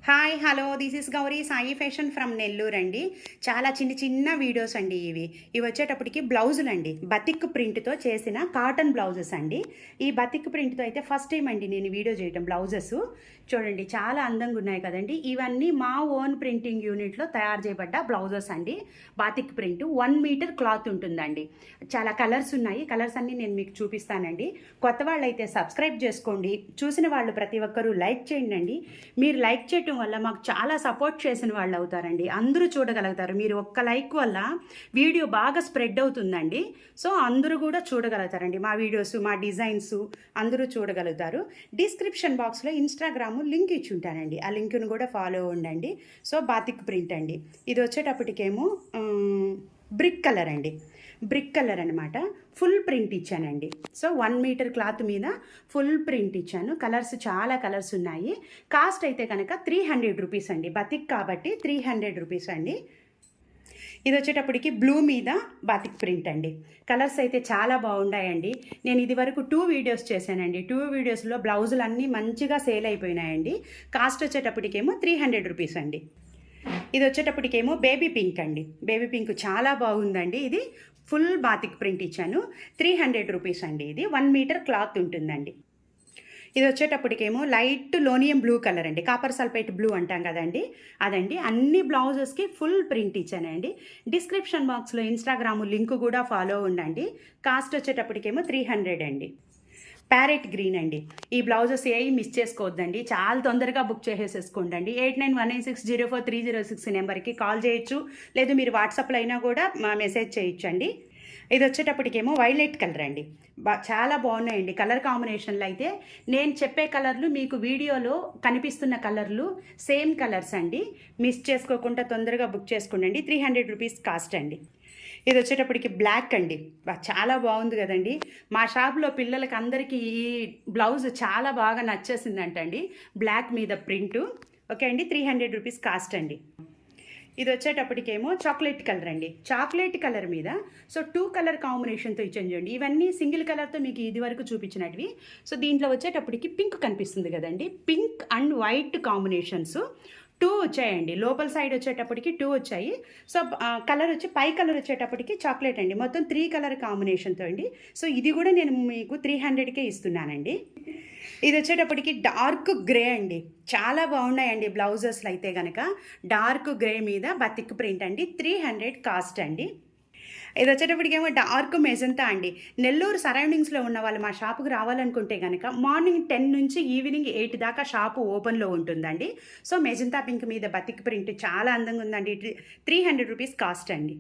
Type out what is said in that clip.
Hi hello this is Gauri Sai fashion from Nellore అండి. చాలా చిన్న చిన్న వీడియోస్ అండి ఇవి వచ్చేటప్పటికి బ్లౌజులు అండి, బతిక్ ప్రింట్తో చేసిన కాటన్ బ్లౌజెస్ అండి. ఈ బతిక్ ప్రింట్తో అయితే ఫస్ట్ టైం అండి నేను వీడియో చేయటం. బ్లౌజెస్ చూడండి చాలా అందంగా ఉన్నాయి కదండి. ఇవన్నీ మా ఓన్ ప్రింటింగ్ యూనిట్లో తయారు చేయబడ్డ బ్లౌజెస్ అండి. బాతిక్ ప్రింట్ 1 మీటర్ క్లాత్ ఉంటుందండి. చాలా కలర్స్ ఉన్నాయి. కలర్స్ అన్నీ నేను మీకు చూపిస్తానండి. కొత్త వాళ్ళు అయితే సబ్స్క్రైబ్ చేసుకోండి. చూసిన వాళ్ళు ప్రతి ఒక్కరూ లైక్ చేయండి అండి. మీరు లైక్ చేయటం వల్ల మాకు చాలా సపోర్ట్ చేసిన వాళ్ళు అవుతారండి. అందరూ చూడగలుగుతారు. మీరు ఒక్క లైక్ వల్ల వీడియో బాగా స్ప్రెడ్ అవుతుందండి. సో అందరూ కూడా చూడగలుగుతారండి. మా వీడియోస్, మా డిజైన్స్ అందరూ చూడగలుగుతారు. డిస్క్రిప్షన్ బాక్స్లో ఇన్స్టాగ్రామ్ లింక్ ఇచ్చి ఉంటానండి. ఆ లింక్ను కూడా ఫాలో ఉండండి. సో బాతిక్ ప్రింట్ అండి. ఇది వచ్చేటప్పటికేమో బ్రిక్ కలర్ అండి. బ్రిక్ కలర్ అనమాట. ఫుల్ ప్రింట్ ఇచ్చానండి. సో 1 మీటర్ క్లాత్ మీద ఫుల్ ప్రింట్ ఇచ్చాను. కలర్స్ చాలా కలర్స్ ఉన్నాయి. కాస్ట్ అయితే కనుక 300 రూపీస్ అండి. బతిక్ కాబట్టి 300 రూపీస్ అండి. ఇది వచ్చేటప్పటికి బ్లూ మీద బాతిక్ ప్రింట్ అండి. కలర్స్ అయితే చాలా బాగున్నాయండి. నేను ఇది వరకు 2 వీడియోస్ చేశానండి. 2 వీడియోస్లో బ్లౌజులు అన్నీ మంచిగా సేల్ అయిపోయినాయండి. కాస్ట్ వచ్చేటప్పటికేమో 300 రూపీస్ అండి. ఇది వచ్చేటప్పటికేమో బేబీ పింక్ అండి. బేబీ పింక్ చాలా బాగుందండి. ఇది ఫుల్ బాతిక్ ప్రింట్ ఇచ్చాను. 300 రూపీస్ అండి. ఇది 1 మీటర్ క్లాత్ ఉంటుందండి. ఇది వచ్చేటప్పటికేమో లైట్ లోనియం బ్లూ కలర్ అండి. కాపర్ సల్ఫేట్ బ్లూ అంటాం కదండి, అదండి. అన్ని బ్లౌజెస్కి ఫుల్ ప్రింట్ ఇచ్చానండి. డిస్క్రిప్షన్ బాక్స్లో ఇన్స్టాగ్రామ్ లింక్ కూడా ఫాలో ఉండండి. కాస్ట్ వచ్చేటప్పటికేమో 300 అండి. ప్యారెట్ గ్రీన్ అండి. ఈ బ్లౌజెస్ ఏవి మిస్ చేసుకోవద్దండి. చాలా తొందరగా బుక్ చేసేసుకోండి అండి. 8919604306 నెంబర్కి కాల్ చేయొచ్చు, లేదు మీరు వాట్సాప్లో అయినా కూడా మెసేజ్ చేయొచ్చు అండి. ఇది వచ్చేటప్పటికేమో వైలెట్ కలర్ అండి. చాలా బాగున్నాయండి. కలర్ కాంబినేషన్లు అయితే నేను చెప్పే కలర్లు మీకు వీడియోలో కనిపిస్తున్న కలర్లు సేమ్ కలర్స్ అండి. మిస్ చేసుకోకుండా తొందరగా బుక్ చేసుకోండి. 300 రూపీస్ కాస్ట్ అండి. ఇది వచ్చేటప్పటికి బ్లాక్ అండి. చాలా బాగుంది కదండి. మా షాప్లో పిల్లలకి అందరికీ ఈ బ్లౌజ్ చాలా బాగా నచ్చేసిందంటండి. బ్లాక్ మీద ప్రింటు. ఓకే అండి, 300 రూపీస్ కాస్ట్ అండి. ఇది వచ్చేటప్పటికేమో చాక్లెట్ కలర్ అండి. చాక్లెట్ కలర్ మీద సో 2 కలర్ కాంబినేషన్తో ఇచ్చాను చూడండి. ఇవన్నీ సింగిల్ కలర్తో మీకు ఇది వరకు చూపించినవి. సో దీంట్లో వచ్చేటప్పటికి పింక్ కనిపిస్తుంది కదండి. పింక్ అండ్ వైట్ కాంబినేషన్స్ 2 వచ్చాయండి. లోపల సైడ్ వచ్చేటప్పటికి 2 వచ్చాయి. సో కలర్ వచ్చి పై కలర్ వచ్చేటప్పటికి చాక్లెట్ అండి. మొత్తం 3 కలర్ కాంబినేషన్తో అండి. సో ఇది కూడా నేను మీకు 300కే ఇస్తున్నానండి. ఇది వచ్చేటప్పటికి డార్క్ గ్రే అండి. చాలా బాగున్నాయండి బ్లౌజెస్లు అయితే కనుక. డార్క్ గ్రే మీద బతిక్ ప్రింట్ అండి. 300 కాస్ట్ అండి. ఇది వచ్చేటప్పటికేమో డార్క్ మెజంతా అండి. నెల్లూరు సరౌండింగ్స్లో ఉన్న వాళ్ళు మా షాపుకి రావాలనుకుంటే కనుక మార్నింగ్ 10 నుంచి ఈవినింగ్ 8 దాకా షాపు ఓపెన్లో ఉంటుందండి. సో మెజంతా పింక్ మీద బతిక్ ప్రింట్ చాలా అందంగా ఉందండి. 300 రూపీస్ కాస్ట్ అండి.